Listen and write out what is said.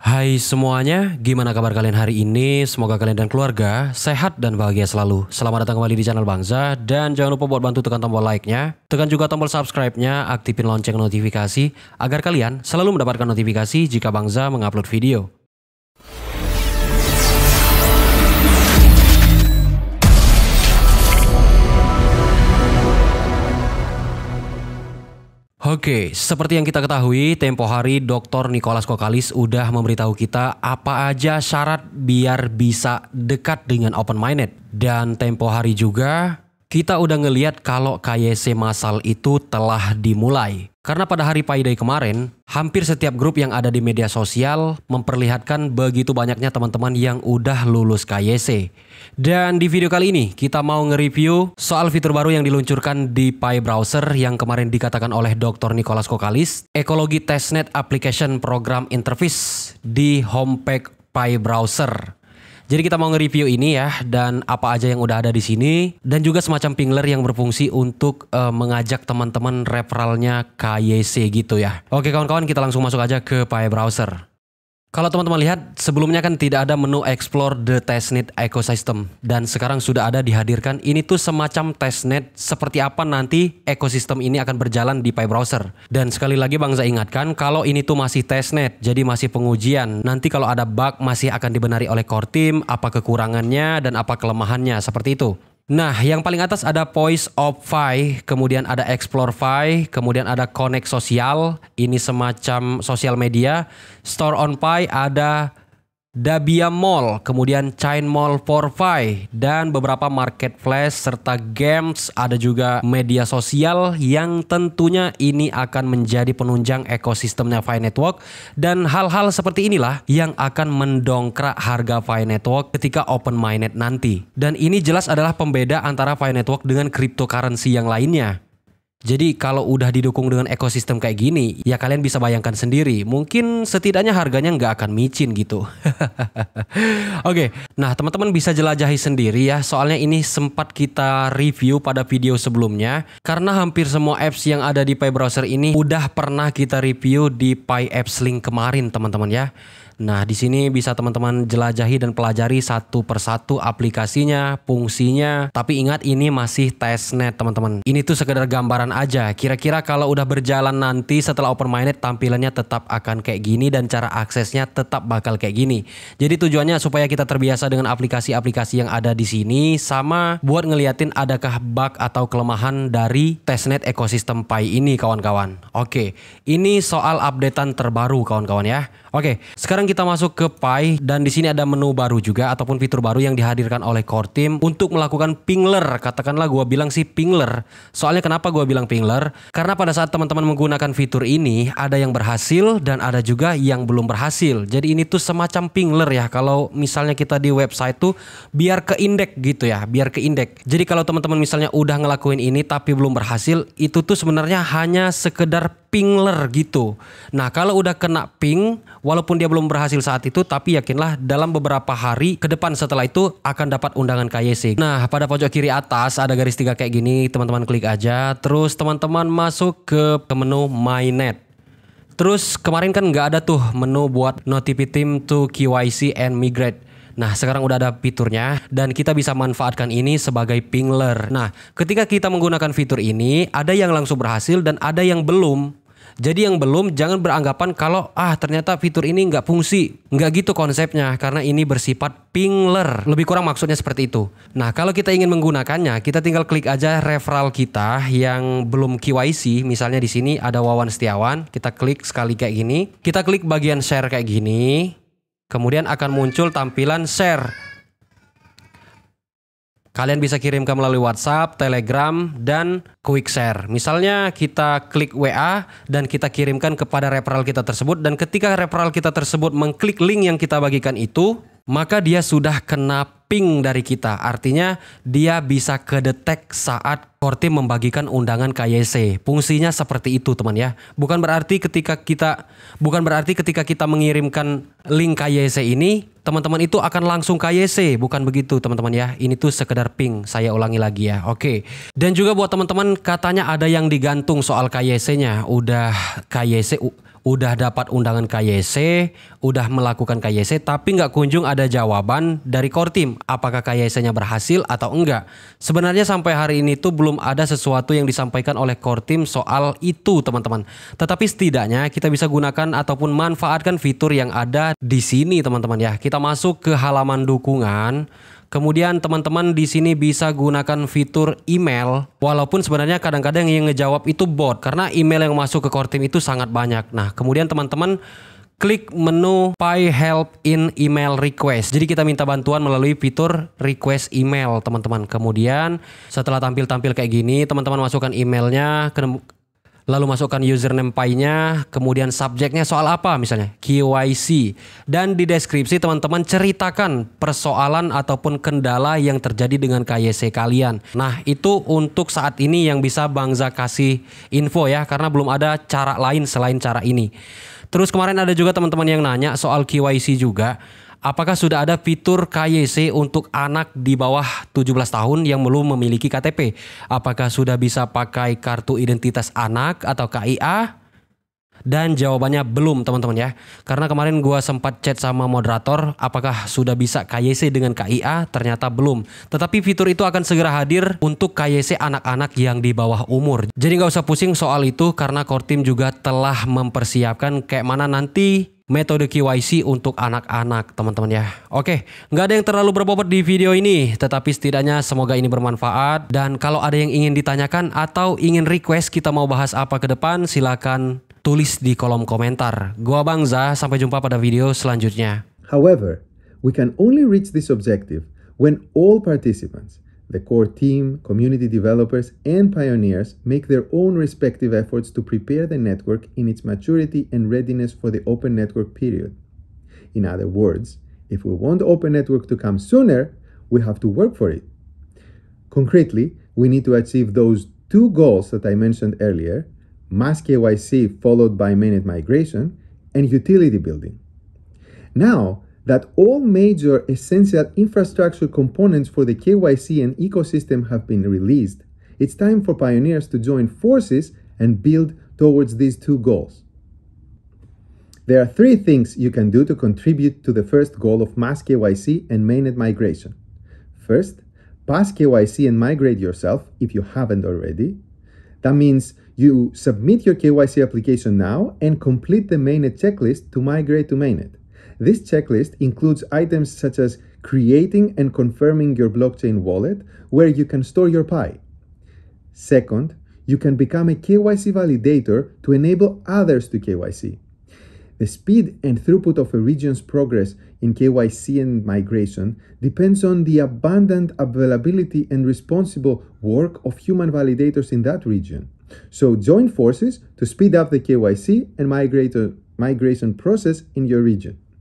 Hai semuanya, gimana kabar kalian hari ini? Semoga kalian dan keluarga sehat dan bahagia selalu. Selamat datang kembali di channel Bangza. Dan jangan lupa buat bantu tekan tombol like-nya. Tekan juga tombol subscribe-nya, aktifin lonceng notifikasi agar kalian selalu mendapatkan notifikasi jika Bangza mengupload video. Oke, seperti yang kita ketahui, tempo hari Dr. Nicholas Kokalis udah memberitahu kita apa aja syarat biar bisa dekat dengan open minded. Dan tempo hari juga kita udah ngeliat kalau KYC massal itu telah dimulai. Karena pada hari Pi Day kemarin, hampir setiap grup yang ada di media sosial memperlihatkan begitu banyaknya teman-teman yang udah lulus KYC. Dan di video kali ini kita mau nge-review soal fitur baru yang diluncurkan di Pi Browser yang kemarin dikatakan oleh Dr. Nicholas Kokalis, Ekologi Testnet Application Program Interface di homepage Pi Browser. Jadi kita mau nge-review ini ya, dan apa aja yang udah ada di sini, dan juga semacam pingler yang berfungsi untuk mengajak teman-teman referralnya KYC gitu ya. Oke kawan-kawan, kita langsung masuk aja ke Pi Browser. Kalau teman-teman lihat, sebelumnya kan tidak ada menu Explore the Testnet Ecosystem, dan sekarang sudah ada dihadirkan. Ini tuh semacam testnet, seperti apa nanti ekosistem ini akan berjalan di Pi Browser. Dan sekali lagi Bangza ingatkan, kalau ini tuh masih testnet, jadi masih pengujian. Nanti kalau ada bug masih akan dibenari oleh core team, apa kekurangannya dan apa kelemahannya, seperti itu. Nah, yang paling atas ada Voice of Pi, kemudian ada Explore Pi, kemudian ada Connect Sosial, ini semacam sosial media. Store on Pi ada Dabia Mall, kemudian Chain Mall for Pi, dan beberapa marketplace serta games, ada juga media sosial yang tentunya ini akan menjadi penunjang ekosistemnya Pi Network, dan hal-hal seperti inilah yang akan mendongkrak harga Pi Network ketika open mainnet nanti. Dan ini jelas adalah pembeda antara Pi Network dengan cryptocurrency yang lainnya. Jadi kalau udah didukung dengan ekosistem kayak gini, ya kalian bisa bayangkan sendiri, mungkin setidaknya harganya nggak akan micin gitu. Oke, nah teman-teman bisa jelajahi sendiri ya, soalnya ini sempat kita review pada video sebelumnya, karena hampir semua apps yang ada di Pi Browser ini udah pernah kita review di Pi Apps Link kemarin teman-teman ya. Nah, di sini bisa teman-teman jelajahi dan pelajari satu persatu aplikasinya, fungsinya. Tapi ingat, ini masih testnet teman-teman. Ini tuh sekedar gambaran aja. Kira-kira kalau udah berjalan nanti setelah open mainnet, tampilannya tetap akan kayak gini dan cara aksesnya tetap bakal kayak gini. Jadi tujuannya supaya kita terbiasa dengan aplikasi-aplikasi yang ada di sini, sama buat ngeliatin adakah bug atau kelemahan dari testnet ekosistem Pi ini kawan-kawan. Oke, ini soal updatean terbaru kawan-kawan ya. Oke, sekarang kita masuk ke Pi, dan di sini ada menu baru juga ataupun fitur baru yang dihadirkan oleh core team untuk melakukan pingler. Katakanlah gua bilang sih pingler. Soalnya kenapa gua bilang pingler? Karena pada saat teman-teman menggunakan fitur ini ada yang berhasil dan ada juga yang belum berhasil. Jadi ini tuh semacam pingler ya. Kalau misalnya kita di website tuh biar ke indeks gitu ya, biar ke indeks. Jadi kalau teman-teman misalnya udah ngelakuin ini tapi belum berhasil, itu tuh sebenarnya hanya sekedar pingler gitu. Nah, kalau udah kena ping, walaupun dia belum berhasil saat itu, tapi yakinlah dalam beberapa hari ke depan setelah itu akan dapat undangan KYC. Nah, pada pojok kiri atas ada garis 3 kayak gini, teman-teman klik aja. Terus teman-teman masuk ke menu Mainnet. Terus kemarin kan nggak ada tuh menu buat notify team to KYC and migrate. Nah, sekarang udah ada fiturnya dan kita bisa manfaatkan ini sebagai pingler. Nah, ketika kita menggunakan fitur ini, ada yang langsung berhasil dan ada yang belum. Jadi yang belum jangan beranggapan kalau ternyata fitur ini nggak fungsi. Nggak gitu konsepnya, karena ini bersifat pingler. Lebih kurang maksudnya seperti itu. Nah, kalau kita ingin menggunakannya, kita tinggal klik aja referral kita yang belum KYC. Misalnya di sini ada Wawan Setiawan. Kita klik sekali kayak gini. Kita klik bagian share kayak gini. Kemudian akan muncul tampilan share. Kalian bisa kirimkan melalui WhatsApp, Telegram, dan Quick Share. Misalnya kita klik WA dan kita kirimkan kepada referral kita tersebut. Dan ketika referral kita tersebut mengklik link yang kita bagikan itu, maka dia sudah kena ping dari kita. Artinya dia bisa kedetek saat core team membagikan undangan KYC. Fungsinya seperti itu teman ya. Bukan berarti ketika kita mengirimkan link KYC ini, teman-teman itu akan langsung KYC. Bukan begitu teman-teman ya. Ini tuh sekedar ping. Saya ulangi lagi ya. Oke. Dan juga buat teman-teman katanya ada yang digantung soal KYC-nya. Udah KYC udah dapat undangan KYC, udah melakukan KYC, tapi nggak kunjung ada jawaban dari core team apakah KYC-nya berhasil atau enggak. Sebenarnya sampai hari ini tuh belum ada sesuatu yang disampaikan oleh core team soal itu, teman-teman. Tetapi setidaknya kita bisa gunakan ataupun manfaatkan fitur yang ada di sini, teman-teman ya. Kita masuk ke halaman dukungan. Kemudian teman-teman di sini bisa gunakan fitur email, walaupun sebenarnya kadang-kadang yang ngejawab itu bot karena email yang masuk ke core team itu sangat banyak. Nah, kemudian teman-teman klik menu Pi Help in Email Request. Jadi kita minta bantuan melalui fitur request email, teman-teman. Kemudian setelah tampil-tampil kayak gini, teman-teman masukkan emailnya, lalu masukkan username Pi-nya, kemudian subjeknya soal apa misalnya, KYC. Dan di deskripsi teman-teman ceritakan persoalan ataupun kendala yang terjadi dengan KYC kalian. Nah, itu untuk saat ini yang bisa Bang Za kasih info ya, karena belum ada cara lain selain cara ini. Terus kemarin ada juga teman-teman yang nanya soal KYC juga. Apakah sudah ada fitur KYC untuk anak di bawah 17 tahun yang belum memiliki KTP? Apakah sudah bisa pakai kartu identitas anak atau KIA? Dan jawabannya belum, teman-teman ya. Karena kemarin gua sempat chat sama moderator, apakah sudah bisa KYC dengan KIA? Ternyata belum. Tetapi fitur itu akan segera hadir untuk KYC anak-anak yang di bawah umur. Jadi nggak usah pusing soal itu karena core team juga telah mempersiapkan kayak mana nanti metode KYC untuk anak-anak, teman-teman ya. Oke, nggak ada yang terlalu berbobot di video ini, tetapi setidaknya semoga ini bermanfaat. Dan kalau ada yang ingin ditanyakan atau ingin request kita mau bahas apa ke depan, silakan tulis di kolom komentar. Gua Bang Za, sampai jumpa pada video selanjutnya. However, we can only reach this objective when all participants, the core team, community developers, and pioneers make their own respective efforts to prepare the network in its maturity and readiness for the open network period. In other words, if we want the open network to come sooner, we have to work for it. Concretely, we need to achieve those two goals that I mentioned earlier, mass KYC followed by mainnet migration, and utility building. Now, that all major essential infrastructure components for the KYC and ecosystem have been released, it's time for pioneers to join forces and build towards these two goals. There are three things you can do to contribute to the first goal of mass KYC and mainnet migration. First, pass KYC and migrate yourself if you haven't already. That means you submit your KYC application now and complete the mainnet checklist to migrate to mainnet. This checklist includes items such as creating and confirming your blockchain wallet where you can store your Pi. Second, you can become a KYC validator to enable others to KYC. The speed and throughput of a region's progress in KYC and migration depends on the abundant availability and responsible work of human validators in that region. So join forces to speed up the KYC and migration process in your region.